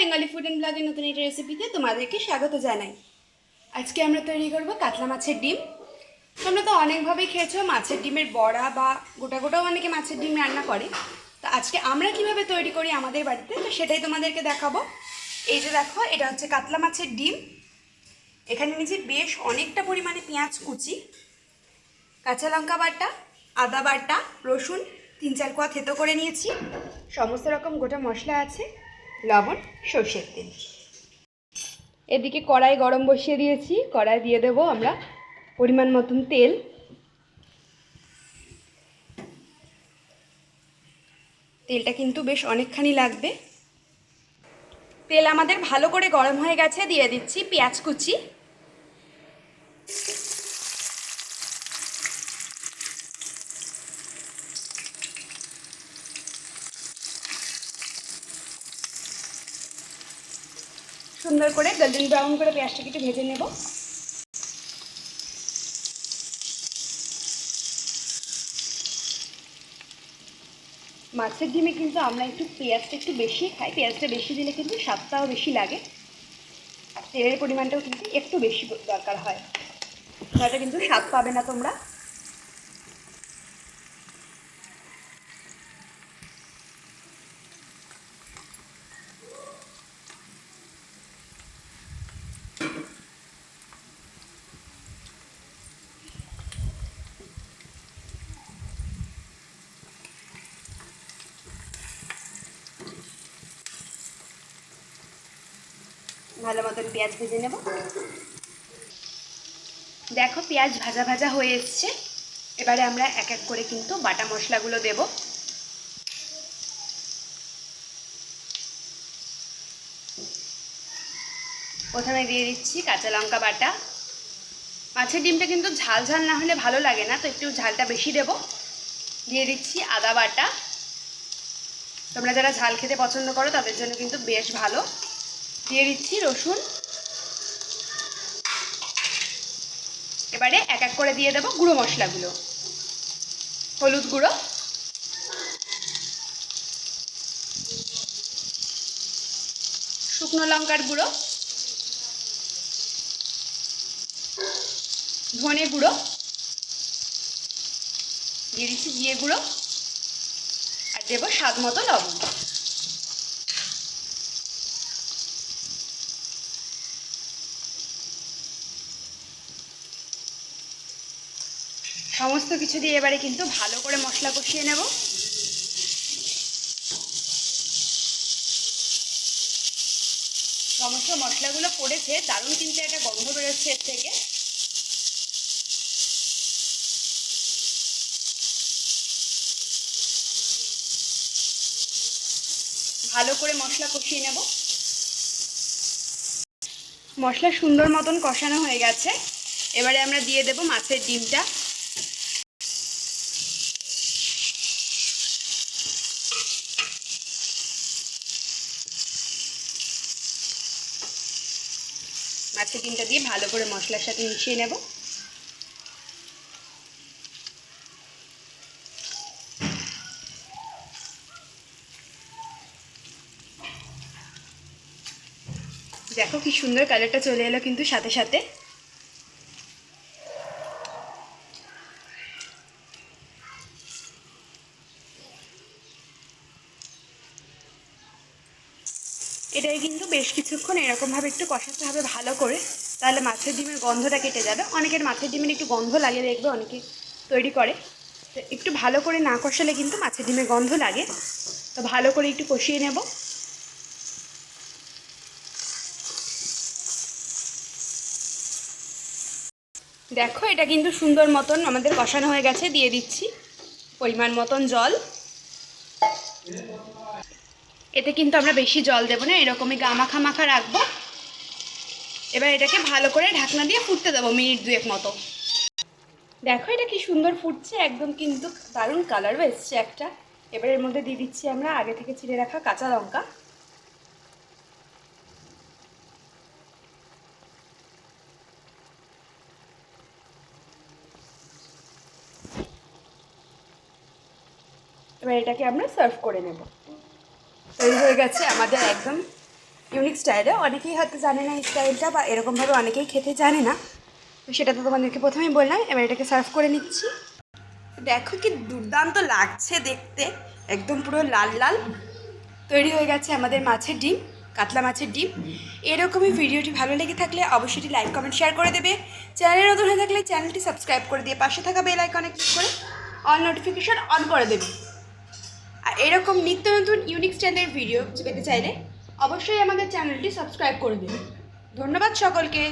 Bengali food and ব্লগের নতুন একটা রেসিপিতে তোমাদেরকে স্বাগত জানাই। আজকে আমরা তৈরি করব কাতলা মাছের ডিম। তোমরা তো অনেকভাবেই খেয়েছো মাছের ডিমের বড়া বা গোটা গোটাও অনেকে মাছের ডিম রান্না করে। তো আজকে আমরা কিভাবে তৈরি করি আমাদের বাড়িতে, তো সেটাই তোমাদেরকে দেখাবো। এই যে দেখো, এটা হচ্ছে কাতলা মাছের ডিম। এখানে নিচে বেশ অনেকটা পরিমাণে পেঁয়াজ কুচি, কাঁচা লঙ্কা বাটা, আদা বাটা, রসুন 3-4 কোয়া থেতো করে নিয়েছি, সমস্ত রকম গোটা মশলা আছে, লবণ, সর্ষের তেল। এদিকে কড়াই গরম বসিয়ে দিয়েছি, কড়াই দিয়ে দেবো আমরা পরিমাণ মতন তেল। তেলটা কিন্তু বেশ অনেকখানি লাগবে। তেল আমাদের ভালো করে গরম হয়ে গেছে, দিয়ে দিচ্ছি পেঁয়াজ কুচি। সুন্দর করে গোল্ডেন ব্রাউন করে পেঁয়াজটাকে একটু ভেজে নেব। মাছের ডিমে কিন্তু আমরা একটু পেঁয়াজটা একটু বেশি খাই, পেঁয়াজটা বেশি দিলে কিন্তু স্বাদটাও বেশি লাগে, আর তেলের পরিমাণটাও কিন্তু একটু বেশি দরকার হয়, তাহলে কিন্তু স্বাদ পাবে না তোমরা। ভালো মতন পেঁয়াজ ভেজে নেব। দেখো পেঁয়াজ ভাজা ভাজা হয়ে এসছে। এবারে আমরা এক এক করে কিন্তু বাটা মশলাগুলো দেব। প্রথমে দিয়ে দিচ্ছি কাঁচা লঙ্কা বাটা। মাছের ডিমটা কিন্তু ঝাল ঝাল না হলে ভালো লাগে না, তো একটু ঝালটা বেশি দেব। দিয়ে দিচ্ছি আদা বাটা। তোমরা যারা ঝাল খেতে পছন্দ করো তাদের জন্য কিন্তু বেশ ভালো। দিয়ে দিচ্ছি রসুন। এবারে এক এক করে দিয়ে দেবো গুঁড়ো মশলাগুলো। হলুদ গুঁড়ো, শুকনো লঙ্কার গুঁড়ো, ধনে গুঁড়ো, দিয়ে দিচ্ছি জিরে গুঁড়ো, আর দেবো স্বাদ মতো লবণ। সমস্ত কিছু দিয়ে এবারে কিন্তু ভালো করে মশলা কষিয়ে নেব। সমস্ত মশলাগুলো পড়েছে, দারুণ কিন্তু একটা গন্ধ বেরোচ্ছে এর থেকে। ভালো করে মশলা কষিয়ে নেব। মশলা সুন্দর মতন কষানো হয়ে গেছে। এবারে আমরা দিয়ে দেব মাছের ডিমটা। মাছের ডিমটা দিয়ে ভালো করে মশলার সাথে মিশিয়ে নেব। দেখো কি সুন্দর কালারটা চলে এলো কিন্তু সাথে সাথে। এটাই কিন্তু বেশ কিছুক্ষণ এরকমভাবে একটু কষাতে হবে ভালো করে, তাহলে মাছের ডিমের গন্ধটা কেটে যাবে। অনেকের মাছের ডিমের একটু গন্ধ লাগে, দেখবে অনেকে তৈরি করে, তো একটু ভালো করে না কষালে কিন্তু মাছের ডিমের গন্ধ লাগে। তো ভালো করে একটু কষিয়ে নেব। দেখো এটা কিন্তু সুন্দর মতন আমাদের কষানো হয়ে গেছে। দিয়ে দিচ্ছি পরিমাণ মতন জল। এতে কিন্তু আমরা বেশি জল দেবো না, এরকমই মাখা মাখা রাখবো। এবার এটাকে ভালো করে ঢাকনা দিয়ে ফুটতে দেবো মিনিট 2 মতো। দেখো এটা কি সুন্দর ফুটছে, একদম কিন্তু দারুণ কালারও এসছে একটা। এবার এর মধ্যে দিয়ে দিচ্ছি আমরা আগে থেকে চিড়ে রাখা কাঁচা লঙ্কা। এবার এটাকে আমরা সার্ভ করে নেব। তৈরি হয়ে গেছে আমাদের একদম ইউনিক স্টাইলে, অনেকেই হয়তো জানে না এই স্টাইলটা বা এরকমভাবে অনেকেই খেতে জানে না, তো সেটা তো তোমাদেরকে প্রথমেই বললাম। এবার এটাকে সার্ভ করে নিচ্ছি। দেখো কি দুর্দান্ত লাগছে দেখতে, একদম পুরো লাল লাল। তৈরি হয়ে গেছে আমাদের মাছের ডিম, কাতলা মাছের ডিম। এরকমই ভিডিওটি ভালো লেগে থাকলে অবশ্যই লাইক কমেন্ট শেয়ার করে দেবে। চ্যানেলে নতুন হয়ে থাকলে চ্যানেলটি সাবস্ক্রাইব করে দিয়ে পাশে থাকা বেল আইকনে ক্লিক করে অল নোটিফিকেশন অন করে দেবে। আর এরকম নিত্য নতুন ইউনিক স্টাইলের ভিডিও পেতে চাইলে অবশ্যই আমাদের চ্যানেলটি সাবস্ক্রাইব করে দেবে। ধন্যবাদ সকলকে।